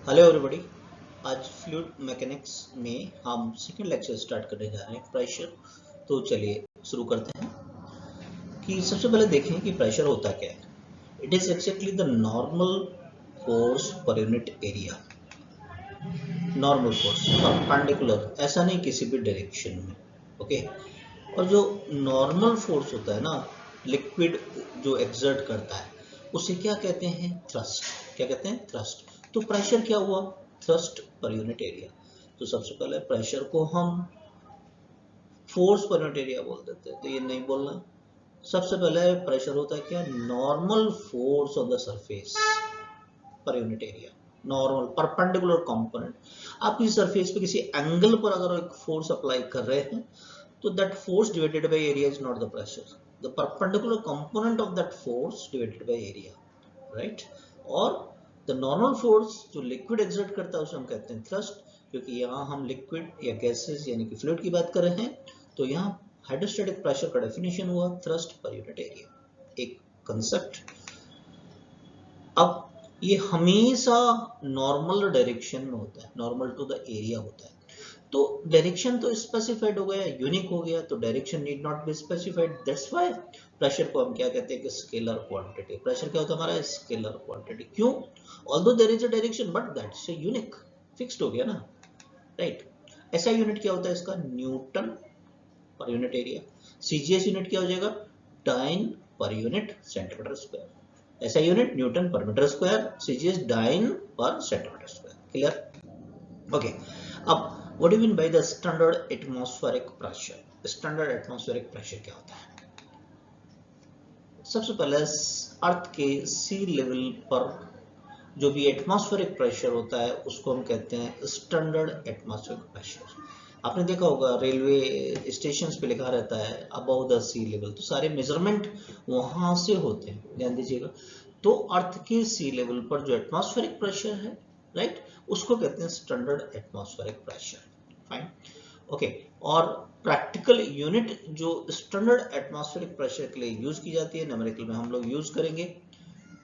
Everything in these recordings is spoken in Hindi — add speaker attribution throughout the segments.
Speaker 1: Hello everybody. आज फ्लूइड मैकेनिक्स में हम सेकंड लेक्चर स्टार्ट करने जा रहे हैं, प्रेशर। तो चलिए शुरू करते हैं कि सबसे पहले देखें कि प्रेशर होता क्या है। It is exactly the normal force per unit area. Normal force perpendicular, ऐसा नहीं किसी भी डायरेक्शन में। ओके। और जो नॉर्मल फोर्स होता है ना, लिक्विड जो एक्सर्ट करता है उसे क्या कहते हैं? थ्रस्ट। क्या कहते हैं? थ्रस्ट। तो प्रेशर क्या हुआ? Thrust per unit area. तो सबसे पहले प्रेशर को हम फोर्स पर यूनिट एरिया बोल देते हैं, तो ये नहीं बोलना। सबसे पहले प्रेशर होता है क्या? Normal force on the surface per unit area. Normal perpendicular component, आप किसी सरफेस पे किसी एंगल पर अगर एक फोर्स अप्लाई कर रहे हैं तो that force divided by area is not the pressure, the perpendicular component of that force divided by area, right? और the normal force जो liquid exert करता है उसे हम कहते हैं thrust, क्योंकि यहाँ हम liquid या gases यानी कि fluid की बात कर रहे हैं। तो यहाँ हाइड्रोस्टैटिक प्रेशर का डेफिनेशन हुआ thrust per unit area, एक कंसेप्ट। अब ये हमेशा नॉर्मल डायरेक्शन में होता है, नॉर्मल टू द एरिया होता है। तो डायरेक्शन तो स्पेसिफाइड हो गया, यूनिक हो गया, तो direction need not be specified. That's why pressure को हम क्या कहते हैं कि स्केलर क्वांटिटी। प्रेशर क्या होता है हमारा? Scalar quantity. क्यों? Although there is a direction but that's unique, fixed हो गया ना, राइट? ऐसा यूनिट क्या होता है इसका? Newton per unit area. CGS unit क्या हो जाएगा? डाइन पर यूनिट सेंटीमीटर स्क्वायर। ऐसा unit newton per metre square, CGS dyne per centimetre square. Clear? Okay. अब what do you mean by the standard atmospheric pressure? Standard atmospheric pressure क्या होता है? सबसे पहले अर्थ के सी लेवल पर जो भी एटमॉस्फेरिक प्रेशर होता है उसको हम कहते हैं स्टैंडर्ड एटमॉस्फेरिक प्रेशर। आपने देखा होगा रेलवे स्टेशन पे लिखा रहता है अबव द सी लेवल, तो सारे मेजरमेंट वहां से होते हैं, ध्यान दीजिएगा। तो अर्थ के सी लेवल पर जो एटमॉस्फेरिक प्रेशर है, राइट, उसको कहते हैं standard atmospheric pressure. Fine, okay. और प्रैक्टिकल यूनिट जो स्टैंडर्ड एटमॉस्फेरिक प्रेशर के लिए यूज की जाती है, न्यूमेरिकल में हम लोग यूज करेंगे,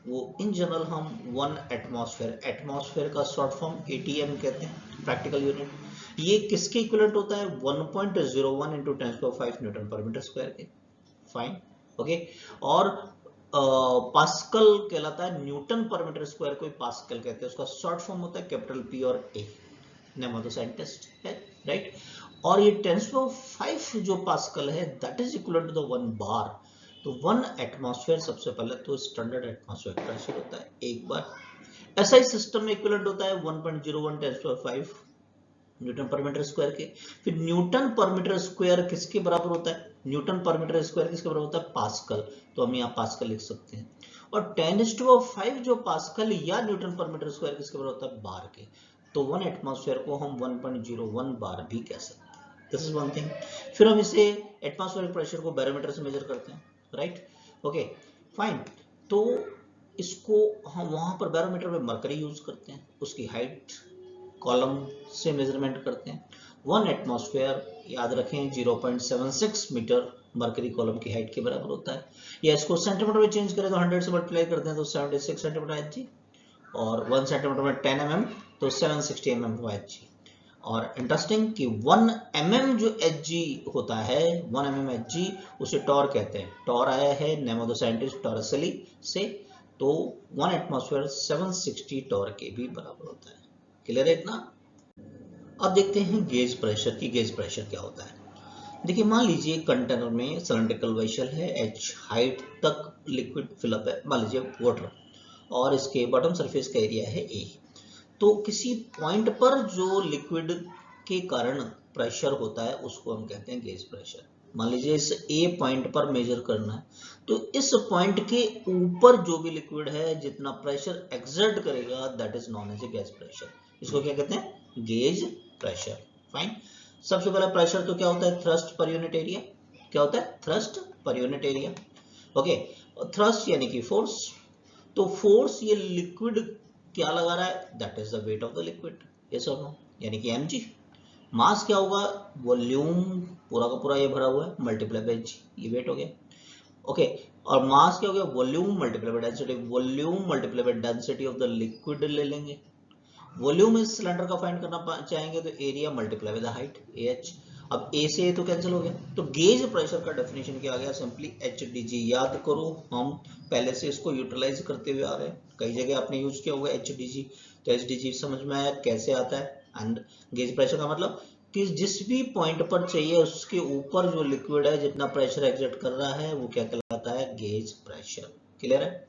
Speaker 1: वो इन जनरल हम 1 एटमॉस्फेयर, एटमॉस्फेयर का शॉर्ट फॉर्म एटीएम कहते हैं, प्रैक्टिकल यूनिट। ये किसके इक्विवेलेंट होता है? 1.01 into 10⁵ Newton per metre square के। Fine, okay. और पास्कल कहलाता है, न्यूटन पर मीटर स्क्वायर को पास्कल कहते हैं, उसका शॉर्ट फॉर्म होता है कैपिटल पी और A. Name of the scientist है, राइट। और ये 10⁵ जो पास्कल है that is equal to the 1 bar. तो 1 एटमॉस्फेयर सबसे पहले तो स्टैंडर्ड एटमॉस्फेयर प्रेशर होता है एक बार। एसआई सिस्टम में इक्विवेलेंट होता है 1.01 10⁵ न्यूटन पर मीटर स्क्वायर के। फिर न्यूटन पर मीटर स्क्वायर किसके बराबर होता है? न्यूटन पर मीटर स्क्वायर किसके बराबर होता है? पास्कल। तो हम यहाँ पास्कल लिख सकते हैं। और 10⁵ जो पास्कल या न्यूटन पर मीटर स्क्वायर किसके बराबर होता है? बार के। तो 1 एटमॉस्फेयर को हम 1.01 बार भी कह सकते हैं। This is one thing. फिर हम इसे एटमॉस्फेरिक प्रेशर को बैरोमीटर से मेजर करते हैं, राइट, ओके, फाइन। तो इसको हम वहां पर बैरोमीटर में मरकरी यूज करते हैं, उसकी हाइट कॉलम से मेजरमेंट करते हैं। 1 एटमॉस्फेयर याद रखें 0.76 मीटर मरकरी कॉलम की हाइट के बराबर होता है। या इसको सेंटीमीटर में चेंज करें तो 100 से मल्टीप्लाई करते हैं तो 76 सेंटीमीटर एचजी, और 1 सेंटीमीटर में 10 mm तो 760 mm एचजी। और इंटरेस्टिंग कि 1 mm जो एचजी होता है, 1 mm एचजी, उसे टॉर कहते हैं। टॉर आया है नेम ऑफ द साइंटिस्ट टॉरसली से। तो 1 एटमॉस्फेयर 760 टॉर के भी बराबर होता है। क्लियर है इतना? अब देखते हैं गेज प्रेशर की। गेज प्रेशर क्या होता है? देखिए, मान लीजिए कंटेनर में सिलेंड्रिकल वेसल है, h हाइट तक लिक्विड फिलअप है, मान लीजिए वाटर, और इसके बॉटम सरफेस का एरिया है a। तो किसी पॉइंट पर जो लिक्विड के कारण प्रेशर होता है उसको हम कहते हैं गेज प्रेशर। मान लीजिए इस a पॉइंट पर मेजर करना है, तो इस पॉइंट के ऊपर जो भी लिक्विड है जितना प्रेशर एक्सर्ट करेगा that is known as a gauge pressure. इसको क्या कहते हैं? Gauge pressure. फाइन। सबसे पहला प्रेशर तो क्या होता है? Thrust per unit area. क्या होता है? Thrust per unit area, okay. Thrust यानी कि फोर्स। तो फोर्स ये लिक्विड क्या लगा रहा है? That is the weight of the liquid, yes और नो, यानी कि mg। मास क्या होगा? वॉल्यूम पूरा का पूरा ये भरा हुआ है मल्टीप्लाई बाय g, ये वेट हो गया, ओके। और मास क्या हो गया? Volume multiply by density, volume multiply by density of the liquid ले लेंगे। वॉल्यूम इस सिलेंडर का फाइंड करना चाहेंगे तो area multiply with height AH। अब A से A तो कैंसिल हो गया, तो गेज प्रेशर का डेफिनेशन क्या आ गया, सिंपली HDG। याद करो हम पहले से इसको यूटिलाइज करते हुए आ रहे हैं, कई जगह आपने यूज किया होगा HDG, तो HDG समझ में आया कैसे आता है। एंड गेज प्रेशर का मतलब कि जिस भी पॉइंट पर चाहिए उसके ऊपर जो लिक्विड है जितना प्रेशर एग्जर्ट कर रहा है वो क्या कहलाता है, गेज प्रेशर। क्लियर है।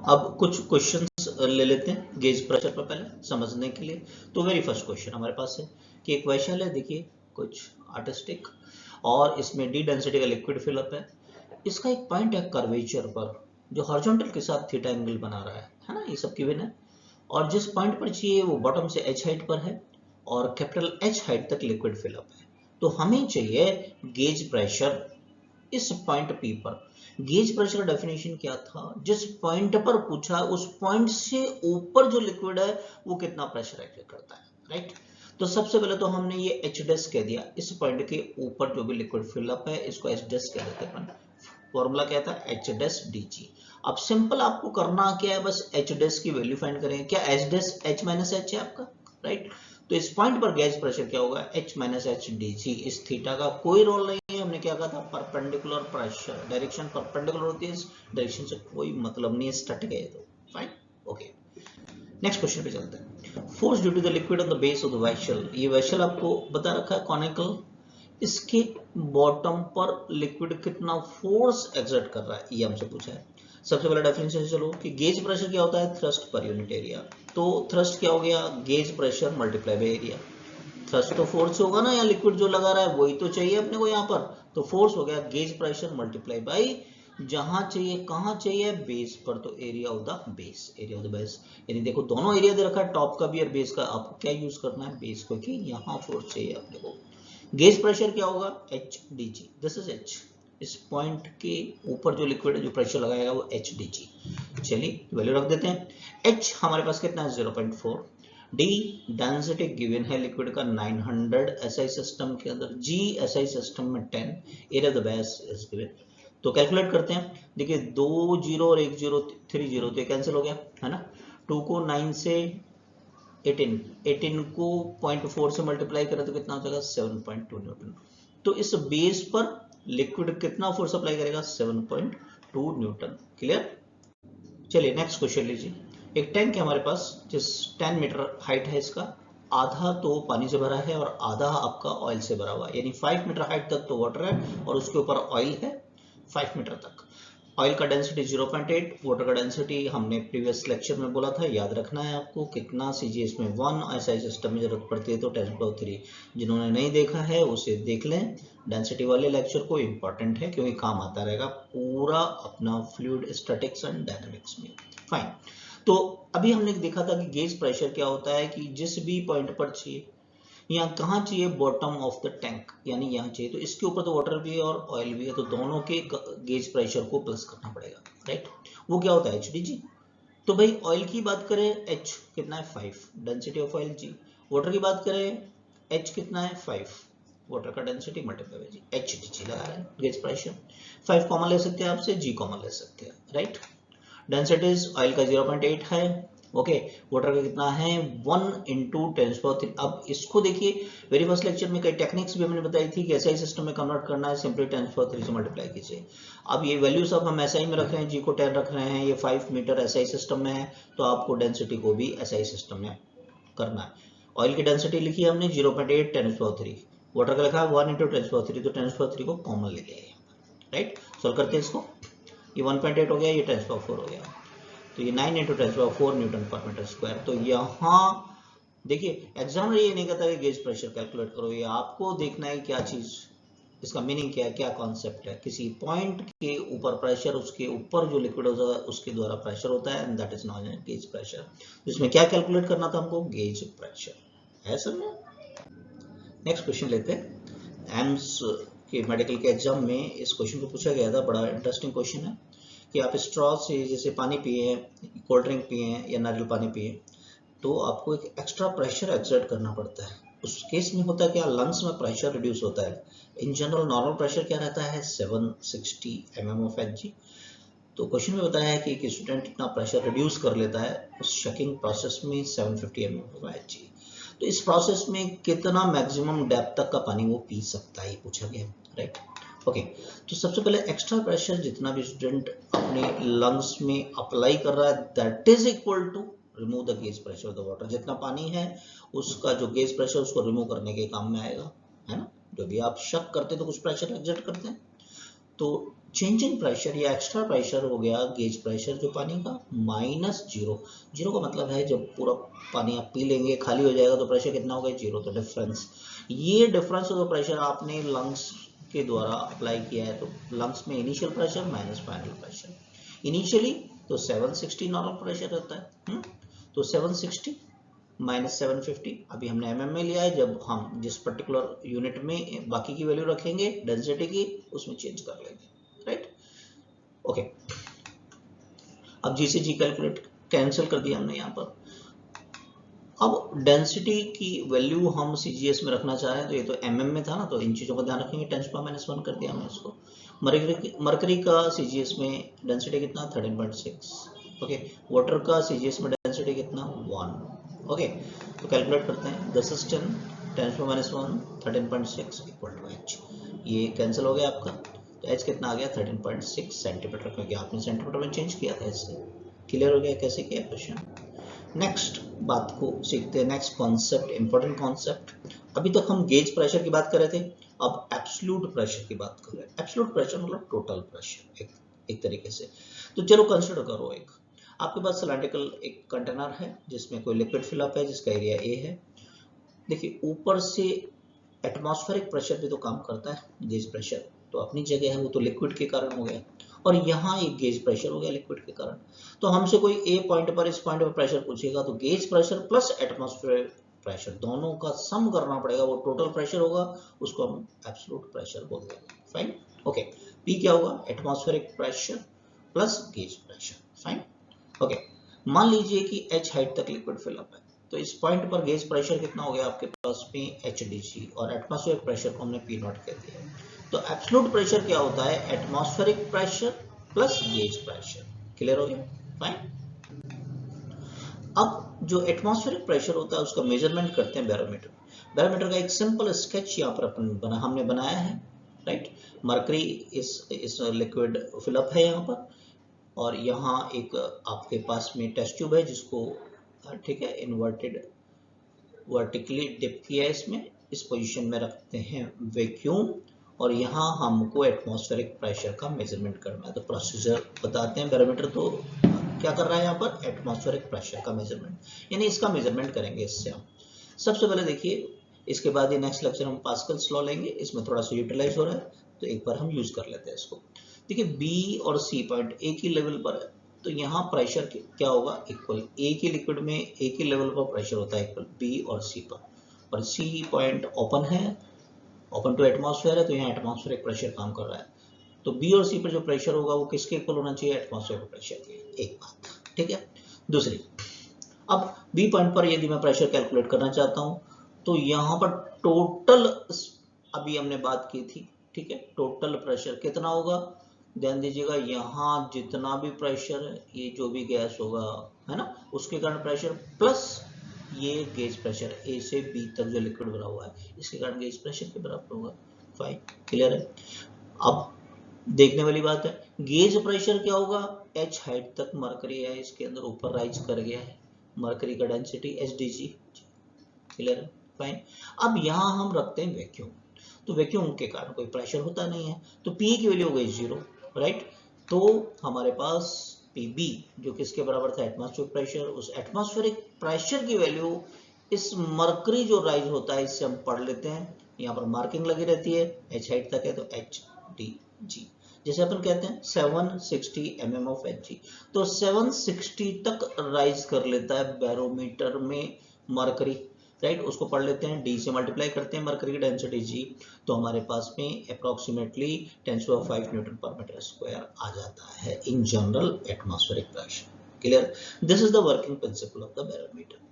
Speaker 1: अब कुछ क्वेश्चंस ले लेते हैं गेज प्रेशर पर पहले समझने के लिए। तो वेरी फर्स्ट क्वेश्चन हमारे पास है कि एक वेसल है, देखिए कुछ आर्टिस्टिक, और इसमें डी डेंसिटी का लिक्विड फिलअप है। इसका एक पॉइंट है कर्वेचर पर जो हॉरिजॉन्टल के साथ थीटा एंगल बना रहा है ना, ये सब गिवन है। और जिस पॉइंट पर चाहिए वो बॉटम से h हाइट पर है और कैपिटल H हाइट तक लिक्विड फिलअप है। तो हमें चाहिए गेज प्रेशर इस पॉइंट P पर। गेज प्रेशर का डेफिनेशन क्या था, जिस पॉइंट पर पूछा उस पॉइंट से ऊपर जो लिक्विड है वो कितना प्रेशर एक्ट करता है, राइट। तो सबसे पहले तो हमने ये H डैश कह दिया, इस पॉइंट के ऊपर जो भी लिक्विड फिलअप है इसको H डैश कह देते हैं। फॉर्मूला क्या था, H डैश DG। अब सिंपल आपको करना क्या है, बस H डैश की वैल्यू फाइंड करें। क्या H dash H minus H है आपका, राइट। तो इस पॉइंट पर गेज प्रेशर क्या होगा, H माइनस H DG। इस थीटा का कोई रोल नहीं है, हमने क्या कहा था, परपेंडिकुलर प्रेशर, डायरेक्शन परपेंडिकुलर होती है, इस डायरेक्शन से कोई मतलब नहीं है, स्टैटिक है तो फाइन, ओके। नेक्स्ट क्वेश्चन पे चलते हैं। Force due to the liquid on the base of the vessel. ये वेसल आपको बता रखा है कॉनिकल, इसके बॉटम पर लिक्विड कितना फोर्स एक्सर्ट कर रहा है ये हमसे पूछा है। सबसे पहला डेफिनेशन चलो कि गेज प्रेशर क्या होता है, थ्रस्ट पर यूनिट एरिया। तो थ्रस्ट क्या हो गया, gauge pressure multiply by area. Thrust तो फोर्स होगा ना, यहाँ लिक्विड जो लगा रहा है वही तो चाहिए अपने को यहाँ पर, तो फोर्स हो गया गेज प्रेशर मल्टीप्लाई बाय जहां चाहिए, कहां चाहिए, बेस पर, तो area of the base, area of the base. यानी देखो दोनों एरिया दे रखा है, टॉप का भी और बेस का, आपको क्या यूज करना है, बेस को, कि यहाँ फोर्स चाहिए अपने को। गेज प्रेशर क्या होगा, HDG, दिस इज H। इस पॉइंट के ऊपर जो लिक्विड है जो प्रेशर लगाएगा वो HDG। चलिए वैल्यू रख देते हैं। H हमारे पास कितना है 0.4, D डेंसिटी गिवन है लिक्विड का 900 SI सिस्टम के अंदर, G SI सिस्टम में 10, area of the base is given. तो कैलकुलेट करते हैं, देखिए 2 0 और 1 0 3 0 तो कैंसिल हो गया है ना। 2 को 9 से 18 को 0.4 से मल्टीप्लाई करें तो कितना हो जाएगा 7.2 न्यूटन। तो इस बेस पर लिक्विड कितना फोर्स अप्लाई करेगा, 7.2 न्यूटन। क्लियर। चलिए नेक्स्ट क्वेश्चन लीजिए। एक टैंक है हमारे पास जिस 10 मीटर हाइट है, इसका आधा तो पानी से भरा है और आधा आपका ऑयल से भरा हुआ है, यानी 5 मीटर हाइट तक तो वाटर है और उसके ऊपर ऑयल है 5 मीटर तक। ऑयल का डेंसिटी 0.8, वाटर का डेंसिटी हमने प्रीवियस लेक्चर में बोला था, याद रखना है आपको कितना, सीजी इसमें 1, ऐसा सिस्टम में जरूरत पड़ती है तो 10⁻3। जिन्होंने नहीं देखा है उसे देख लें, डेंसिटी वाले लेक्चर को, इंपॉर्टेंट है क्योंकि काम आता रहेगा पूरा अपना फ्लूइड स्टैटिक्स एंड डायनामिक्स में। फाइन। तो अभी हमने देखा था कि गेज प्रेशर क्या होता है, कि जिस भी पॉइंट पर चाहिए, यहाँ कहाँ चाहिए, बॉटम ऑफ द टैंक, यानी यहाँ चाहिए, तो इसके ऊपर तो वाटर भी है और ऑयल भी है, तो दोनों के गेज प्रेशर को प्लस करना पड़ेगा, राइट। वो क्या होता है, HDG। तो भाई ऑयल की बात करें, H कितना है 5, density of oil G। Water की बात करें, H कितना है 5, वाटर का density multiply by G, HDG लगा रहे हैं गेज प्रेशर। 5 कॉमन ले सकते हैं आपसे, G कॉमन ले सकते हैं, राइट। डेंसिटीज ऑयल का 0.8 है, ओके। वाटर का कितना है 1 × 10⁻3। अब इसको देखिए, वेरी फर्स्ट लेक्चर में कई टेक्निक्स भी हमने बताई थी कि SI सिस्टम में कन्वर्ट करना है, सिंपली 10⁻3 से मल्टीप्लाई कीजिए। अब ये वैल्यू सब हम SI में रख रहे हैं, G को 10 रख रहे हैं, ये 5 मीटर SI सिस्टम में है, तो आपको डेंसिटी को भी SI सिस्टम में करना है। ऑयल की डेंसिटी लिखी है हमने 0.8 10⁻3, वाटर का लिखा है 1 × 10⁻3, तो 10⁻3 को कॉमन ले लिया, राइट। सोल्व करते हैं इसको, ये 1.8 हो गया, ये 10⁻4 हो गया, तो ये 9 × 10⁻4 न्यूटन पर मीटर स्क्वायर। तो यहाँ देखिए एग्जामिनर ये नहीं कहता कि गेज प्रेशर कैलकुलेट करो, ये आपको देखना है क्या चीज, इसका मीनिंग क्या है, क्या कॉन्सेप्ट है। किसी पॉइंट के ऊपर प्रेशर, उसके ऊपर जो लिक्विड होता है उसके द्वारा प्रेशर होता है, and that is non gauge pressure. इसमें क्या कैलकुलेट करना था हमको, गेज प्रेशर है, समझे। नेक्स्ट क्वेश्चन लेते हैं। एम्स के मेडिकल के एग्जाम में इस क्वेश्चन को पूछा गया था, बड़ा इंटरेस्टिंग क्वेश्चन है कि आप स्ट्रॉ से जैसे पानी पिए, कोल्ड ड्रिंक पिए या नारियल पानी पिए, तो आपको एक एक्स्ट्रा प्रेशर एक्सर्ट करना पड़ता है। उस केस में होता है क्या, लंग्स में प्रेशर रिड्यूस होता है। इन जनरल नॉर्मल प्रेशर क्या रहता है 760 mm of Hg, तो क्वेश्चन में बताया है कि एक स्टूडेंट इतना प्रेशर रिड्यूस कर लेता है उस शकिंग प्रोसेस में 750 ml/Hg। तो इस प्रोसेस में कितना मैक्सिमम डेप्थ तक का पानी वो पी सकता है, पूछा गया, राइट। ओके, तो सबसे पहले एक्स्ट्रा प्रेशर जितना भी स्टूडेंट अपने लंग्स में अप्लाई कर रहा है that is equal to remove the gauge pressure of the water. जितना पानी है उसका जो गेज प्रेशर उसको रिमूव करने के काम में आएगा, है ना। जो भी आप शक करते हैं तो कुछ प्रेशर एग्जर्ट करते हैं, तो चेंज इन प्रेशर या एक्स्ट्रा प्रेशर हो गया गेज प्रेशर जो पानी का माइनस जीरो। जीरो का मतलब है जब पूरा पानी आप पी लेंगे खाली हो जाएगा तो प्रेशर कितना होगा, जीरो। तो डिफरेंस, ये डिफरेंस ऑफ प्रेशर आपने लंग्स के द्वारा अप्लाई किया है, तो लंग्स में initial pressure minus final pressure. Initially तो 760 नॉर्मल प्रेशर रहता है, तो 760 माइनस 750, अभी हमने mm में लिया है। जब हम जिस पर्टिकुलर यूनिट में बाकी की वैल्यू रखेंगे डेंसिटी की, उसमें चेंज कर लेंगे, राइट। ओके, अब जी से जी कैलकुलेट कैंसिल कर दिया हमने यहाँ पर। अब डेंसिटी की वैल्यू हम सीजीएस में रखना चाह रहे हैं, तो ये तो mm में था ना, तो इन चीजों का ध्यान रखेंगे। 10⁻⁻1 कर दिया हमने इसको। मरकरी का सीजीएस में डेंसिटी कितना, 13.6। ओके, वाटर का सीजीएस में डेंसिटी कितना, 1। ओके, तो कैलकुलेट करते हैं। 10 is 10, 10⁻⁻1 13.6 इक्वल टू h। ये कैंसिल हो गया आपका, तो h कितना आ गया, 13.6 सेंटीमीटर, क्योंकि आपने सेंटीमीटर में चेंज किया था इससे। क्लियर हो गया कैसे किया क्वेश्चन। नेक्स्ट बात को सीखते हैं, नेक्स्ट कॉन्सेप्ट, इंपॉर्टेंट कॉन्सेप्ट। अभी तक हम गेज प्रेशर की बात कर रहे थे, अब एब्सोल्यूट प्रेशर की बात कर रहे हैं। एब्सोल्यूट प्रेशर मतलब टोटल प्रेशर, एक तरीके से। तो चलो कंसिडर करो, एक आपके पास सिलेंड्रिकल एक कंटेनर है जिसमें कोई लिक्विड फिलअप है जिसका एरिया ए है। देखिए ऊपर से एटमॉस्फेरिक प्रेशर भी तो काम करता है, गेज प्रेशर तो अपनी जगह है, वो तो लिक्विड के कारण हो गया, और यहाँ एक गेज प्रेशर हो गया लिक्विड के कारण। तो हमसे कोई ए पॉइंट पर, इस पॉइंट पर प्रेशर पूछेगा तो gauge pressure plus atmospheric pressure दोनों का सम करना पड़ेगा, वो टोटल प्रेशर होगा, उसको हम एब्सोल्यूट प्रेशर बोल देंगे। Fine, okay. पी क्या होगा, atmospheric pressure plus gauge pressure. Fine, okay. मान लीजिए कि h हाइट तक लिक्विड फिलअप है, तो इस पॉइंट पर गेज प्रेशर कितना हो गया आपके पास में, HDG, और एटमॉस्फेरिक प्रेशर को हमने P नॉट कह दिया। तो एब्सोल्यूट प्रेशर क्या होता है, atmospheric pressure plus gauge pressure. Clear हो गया, फाइन। अब जो एटमॉस्फेरिक प्रेशर होता है उसका मेजरमेंट करते हैं बैरोमीटर। बैरोमीटर का एक सिंपल स्केच यहाँ पर हमने बनाया है, राइट। मरकरी इस लिक्विड फिलअप है यहाँ पर, और यहाँ एक आपके पास में टेस्ट ट्यूब है जिसको, ठीक है, इन्वर्टेड वर्टिकली डिप किया है इसमें, इस पोजीशन में रखते हैं वैक्यूम, और यहाँ हमको एटमॉस्फेरिक प्रेशर का मेजरमेंट करना है। तो प्रोसीजर बताते हैं, बैरोमीटर तो क्या कर रहा है यहाँ पर, एटमॉस्फेरिक प्रेशर का मेजरमेंट, यानी इसका मेजरमेंट करेंगे इससे हम। सबसे पहले देखिए, इसके बाद ये नेक्स्ट लेक्चर हम पास्कल्स लॉ लेंगे, इसमें थोड़ा सा यूटिलाइज हो रहा है तो एक बार हम यूज कर लेते हैं इसको। देखिए बी और सी पॉइंट एक ही लेवल पर है, तो यहाँ प्रेशर क्या होगा, इक्वल। एक ही लिक्विड में एक ही लेवल पर प्रेशर होता है, इक्वल बी और सी पर। और सी पॉइंट ओपन है, ओपन टू एटमॉस्फेयर है, तो यहाँ एटमॉस्फेरिक प्रेशर काम कर रहा है। तो बी और सी पर जो प्रेशर होगा वो किसके इक्वल होना चाहिए, एटमॉस्फेरिक प्रेशर के। एक बात, ठीक है। दूसरी, अब बी पॉइंट पर यदि मैं प्रेशर कैलकुलेट करना चाहता हूँ, तो यहाँ पर टोटल, अभी हमने बात की थी, ठीक है, टोटल प्रेशर कितना होगा, ध्यान दीजिएगा, यहाँ जितना भी प्रेशर है, ये जो भी गैस होगा, है ना, उसके कारण प्रेशर, प्लस ये गेज प्रेशर ए से बी तक जो लिक्विड भरा हुआ है, इसके कारण गेज प्रेशर के बराबर होगा। फाइन, क्लियर है। अब देखने वाली बात है, गेज प्रेशर क्या होगा, h हाइट तक मरकरी है, इसके अंदर ऊपर राइज कर गया है, मरकरी का डेंसिटी HDG। क्लियर है, फाइन। अब यहाँ हम रखते हैं वैक्यूम, तो वैक्यूम के कारण कोई प्रेशर होता नहीं है, तो P की वैल्यू हो गई 0, राइट। तो हमारे पास PB जो किसके बराबर था, एटमॉस्फेरिक प्रेशर, उस एटमॉस्फेरिक प्रेशर की वैल्यू इस मरकरी जो राइज होता है इससे हम पढ़ लेते हैं। यहाँ पर मार्किंग लगी रहती है, h हाइट तक है तो HDG, जैसे अपन कहते हैं 760 mm ऑफ Hg, तो 760 तक राइज कर लेता है बैरोमीटर में मरकरी, राइट। उसको पढ़ लेते हैं, डी से मल्टीप्लाई करते हैं मरकरी की डेंसिटी जी, तो हमारे पास में approximately 10⁵ Newton per metre square आ जाता है in general atmospheric pressure. Clear, this is the working principle of the barometer.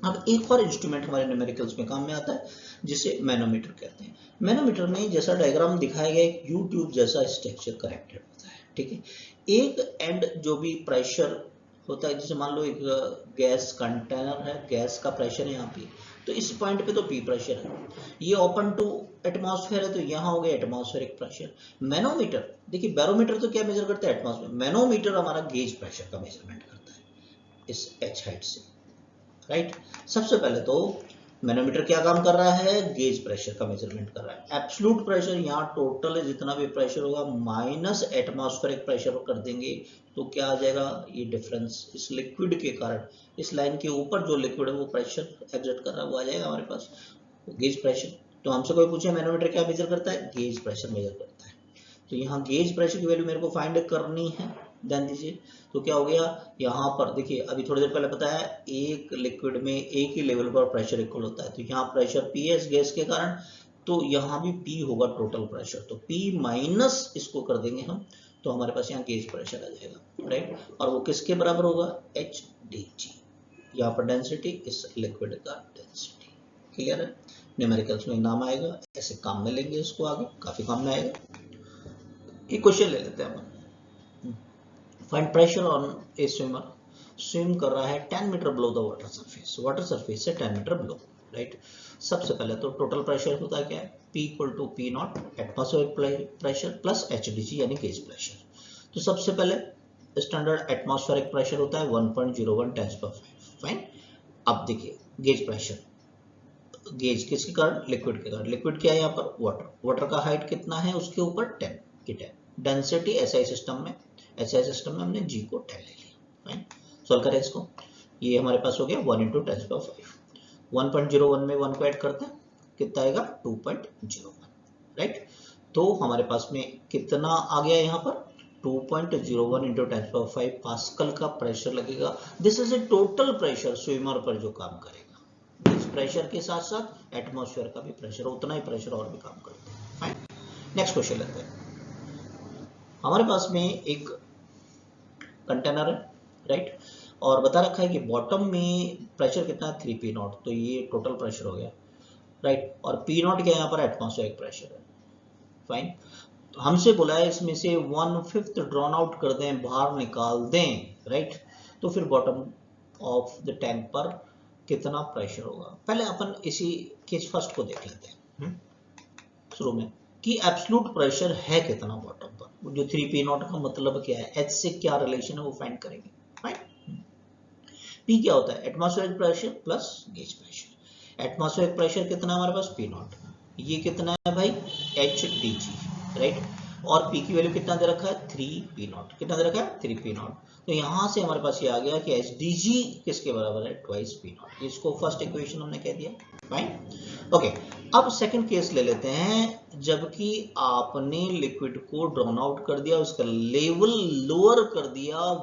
Speaker 1: अब एक और इंस्ट्रूमेंट हमारे न्यूमेरिकल्स में काम में आता है जिसे मैनोमीटर कहते हैं। मैनोमीटर में जैसा डायग्राम दिखाया गया एक यू ट्यूब जैसा स्ट्रक्चर कनेक्टेड होता है, ठीक है। एक एंड जो भी प्रेशर होता है, जैसे मान लो एक गैस कंटेनर है, गैस का प्रेशर है यहाँ पे, तो इस पॉइंट पे तो पी प्रेशर है, ये ओपन टू एटमॉस्फेयर है तो यहाँ हो गया एटमॉस्फेरिक प्रेशर। मैनोमीटर, देखिए बैरोमीटर तो क्या मेजर करता है एटमॉस्फेयर, मैनोमीटर हमारा गेज प्रेशर का मेजरमेंट करता है इस एच हाइट से, राइट। सबसे पहले तो मैनोमीटर क्या काम कर रहा है, गेज प्रेशर का मेजरमेंट कर रहा है। एब्सोल्यूट प्रेशर यहाँ टोटल जितना भी प्रेशर होगा माइनस एटमॉस्फेरिक प्रेशर कर देंगे, तो क्या आ जाएगा, ये डिफरेंस इस लिक्विड के कारण, इस लाइन के ऊपर जो लिक्विड है वो प्रेशर एग्जर्ट कर रहा है वो आ जाएगा हमारे पास गेज प्रेशर। तो हमसे कोई पूछे मैनोमीटर क्या मेजर करता है, गेज प्रेशर मेजर करता है। तो यहाँ गेज प्रेशर की वैल्यू मेरे को फाइंड करनी है, ध्यान दीजिए। तो क्या हो गया, यहाँ पर देखिए अभी थोड़ी देर पहले पता है एक लिक्विड में एक ही लेवल पर प्रेशर इक्वल होता है, तो यहाँ प्रेशर पी है गैस के कारण, तो यहाँ भी पी होगा टोटल प्रेशर, तो पी माइनस इसको कर देंगे हम, तो हमारे पास यहाँ गेज प्रेशर आ जाएगा, राइट। और वो किसके बराबर होगा, एच डी जी, यहाँ पर डेंसिटी इस लिक्विड का डेंसिटी, क्लियर है। न्यूमेरिकल्स में नाम आएगा, ऐसे काम में लेंगे इसको, आगे काफी काम में आएगा। एक क्वेश्चन ले लेते हैं हम, find pressure on a swimmer, swim कर रहा है 10 metre below the water surface से 10 मीटर बिलो, राइट। सबसे पहले तो टोटल प्रेशर होता है क्या है, P equal to P not atmospheric pressure plus HDG यानी गेज प्रेशर। तो सबसे पहले स्टैंडर्ड एटमॉस्फेरिक प्रेशर होता है 1.01 × 5, फाइन। अब देखिए गेज प्रेशर, गेज किसके कारण, लिक्विड के कारण, लिक्विड क्या है यहाँ पर, वाटर, वाटर का हाइट कितना है उसके ऊपर 10 की 10, डेंसिटी SI सिस्टम में, SI सिस्टम में हमने G को 10 ले लिया, राइट। सॉल्व करें इसको, ये हमारे पास हो गया 1 × 10⁵, 1.01 में 1 को ऐड करते हैं कितना आएगा 2.01, राइट। तो हमारे पास में कितना आ गया यहाँ पर 2.01 × 10⁵ पास्कल का प्रेशर लगेगा। This is a total pressure swimmer पर जो काम करेगा, इस प्रेशर के साथ साथ एटमॉस्फेयर का भी प्रेशर, उतना ही प्रेशर और भी काम करता है, फाइन। नेक्स्ट क्वेश्चन लेते हैं। हमारे पास में एक कंटेनर है, राइट, और बता रखा है कि बॉटम में प्रेशर कितना है 3 P0, तो ये टोटल प्रेशर हो गया, राइट। और P0 क्या है यहाँ पर एटमॉस्फेरिक प्रेशर है, फाइन। तो हमसे बोला है इसमें से 1/5 ड्रॉन आउट कर दें, बाहर निकाल दें, राइट। तो फिर बॉटम ऑफ द टैंक पर कितना प्रेशर होगा। पहले अपन इसी केस फर्स्ट को देख लेते हैं शुरू में, कि एब्सोल्यूट प्रेशर है कितना बॉटम पर, जो 3 P0 का मतलब क्या है, H से क्या रिलेशन है वो फाइंड करेंगे, राइट। P क्या होता है, atmospheric pressure plus gauge pressure. Atmospheric pressure कितना है हमारे पास P0, ये कितना है भाई HDG, राइट। और P की वैल्यू कितना दे रखा है 3 P0, कितना दे रखा है 3 P0। तो यहां से हमारे पास ये आ गया कि HDG किसके बराबर है 2 P0, इसको फर्स्ट इक्वेशन हमने कह दिया, फाइन। ओके, अब सेकंड केस ले लेते हैं, जबकि आपने लिक्विड को ड्रॉन आउट कर दिया, उसका लेवल लोअर कर दिया,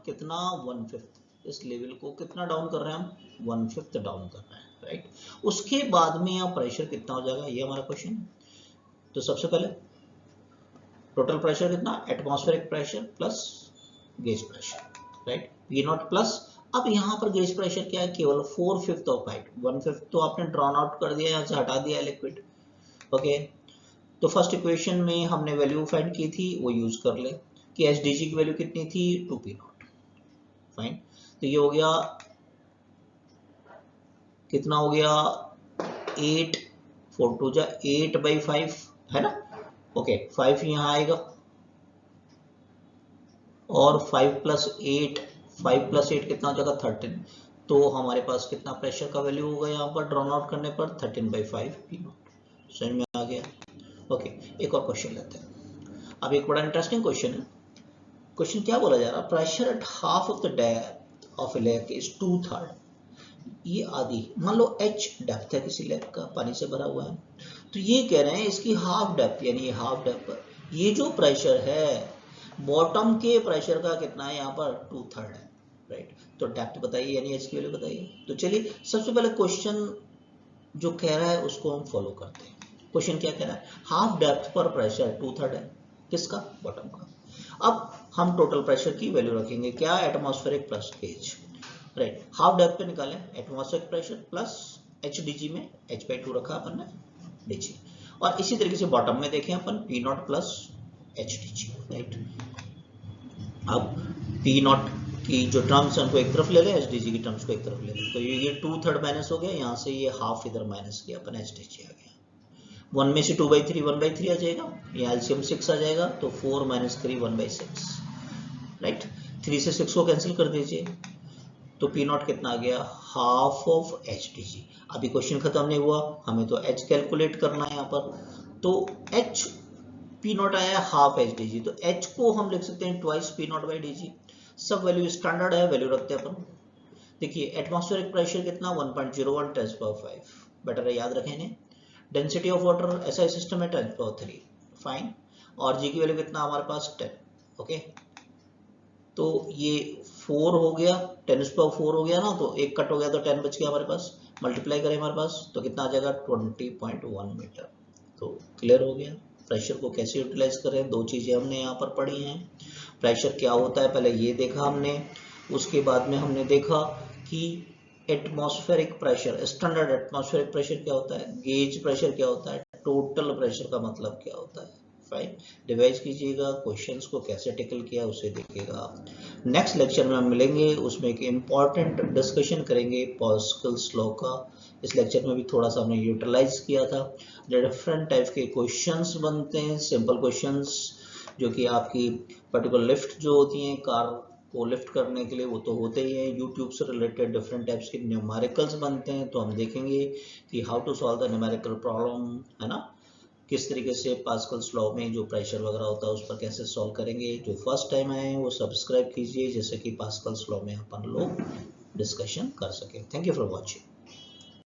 Speaker 1: कितना 1/5, इस लेवल को कितना डाउन कर रहे हैं हम 1/5 डाउन कर रहे हैं, राइट। उसके बाद में यहाँ प्रेशर कितना हो जाएगा, ये हमारा क्वेश्चन है। तो सबसे पहले टोटल प्रेशर कितना, atmospheric pressure plus gauge pressure, right, P0 plus, अब यहाँ पर गेज प्रेशर क्या है, केवल 4/5 ऑफ हाइट, 1/5 तो आपने ड्रॉन आउट कर दिया, यहाँ से हटा दिया लिक्विड, ओके। तो फर्स्ट इक्वेशन में हमने वैल्यू फाइंड की थी, वो यूज कर ले, कि HDG की वैल्यू कितनी थी 2 P0, फाइन। तो ये हो गया, कितना हो गया 8, 4 2 जा 8/5 है ना, ओके। 5 यहाँ आएगा और 5 + 8 कितना हो जाएगा 13, तो हमारे पास कितना प्रेशर का वैल्यू होगा यहाँ पर ड्रॉन आउट करने पर 13/5 P0, समझ में आ गया, ओके। एक और क्वेश्चन लेते हैं। अब एक बड़ा इंटरेस्टिंग क्वेश्चन है। क्वेश्चन क्या बोला जा रहा है, pressure at half of the depth of A lake is 2/3, ये आधी, मान लो H डेप्थ है किसी लेक का, पानी से भरा हुआ है, तो ये कह रहे हैं इसकी हाफ डेप्थ, यानी ये हाफ डेप्थ पर ये जो प्रेशर है बॉटम के प्रेशर का कितना है यहाँ पर 2/3 है, राइट। तो डेप्थ बताइए यानी H की वैल्यू बताइए। तो चलिए सबसे पहले क्वेश्चन जो कह रहा है उसको हम फॉलो करते हैं। क्वेश्चन क्या कह रहा है, हाफ डेप्थ पर प्रेशर 2/3 है, किसका, बॉटम का। अब हम टोटल प्रेशर की वैल्यू रखेंगे क्या, atmospheric plus gauge, right. Half depth पे निकालें एटमॉस्फेरिक प्रेशर प्लस HDG में H/2 रखा अपन ने DG, और इसी तरीके से बॉटम में देखें अपन P0 प्लस HDG, राइट। अब पी नॉट की जो टर्म्स हैं उनको एक तरफ ले लें, एच डी जी की टर्म्स को एक तरफ ले लें, तो ये 2/3 माइनस हो गया, यहाँ से ये हाफ इधर माइनस किया अपन, एच डी जी आ गया, 1 में से 2/3 1/3 आ जाएगा, ये एलसीएम 6 आ जाएगा, तो 4 - 3 1/6, राइट। 3 से 6 को कैंसिल कर दीजिए, तो पी नॉट कितना आ गया, half of H D G. अभी क्वेश्चन खत्म नहीं हुआ, हमें तो एच कैलकुलेट करना है यहाँ पर, तो एच पी नॉट आया हाफ एच डी जी, तो एच को हम लिख सकते हैं twice P not by D G. सब वैल्यू स्टैंडर्ड है, वैल्यू रखते हैं अपन। देखिए एटमॉस्फेरिक प्रेशर कितना 1.01 10⁵, बेटर है याद रखें इन्हें। Density of water SI system है 10⁵, फाइन। और जी की वैल्यू कितना हमारे पास 10, ओके। तो ये 4 हो गया, 10⁴ हो गया ना, तो एक कट हो गया तो 10 बच गया हमारे पास, मल्टीप्लाई करें हमारे पास तो कितना आ जाएगा 20.1 मीटर। तो क्लियर हो गया प्रेशर को कैसे यूटिलाइज करें। दो चीजें हमने यहाँ पर पढ़ी हैं, प्रेशर क्या होता है पहले ये देखा हमने, उसके बाद में हमने देखा कि atmospheric pressure, standard atmospheric pressure क्या होता है, गेज प्रेशर क्या होता है, टोटल प्रेशर का मतलब क्या होता है। फाइन, रिवाइज कीजिएगा, क्वेश्चंस को कैसे टेकल किया उसे देखिएगा। नेक्स्ट लेक्चर में हम मिलेंगे, उसमें एक इम्पॉर्टेंट डिस्कशन करेंगे पास्कल्स लॉ का। इस लेक्चर में भी थोड़ा सा हमने यूटिलाइज किया था, डिफरेंट टाइप के क्वेश्चंस बनते हैं, सिंपल क्वेश्चंस जो कि आपकी पर्टिकुलर लिफ्ट जो होती हैं कार को लिफ्ट करने के लिए, वो तो होते ही हैं। यूट्यूब से रिलेटेड डिफरेंट टाइप्स के न्यूमेरिकल्स बनते हैं, तो हम देखेंगे कि how to solve the numerical problem, है ना, किस तरीके से पास्कल्स लॉ में जो प्रेशर वगैरह होता है उस पर कैसे सॉल्व करेंगे। जो फर्स्ट टाइम आए हैं वो सब्सक्राइब कीजिए, जैसे कि पास्कल्स लॉ में अपन लोग डिस्कशन कर सके। Thank you for watching.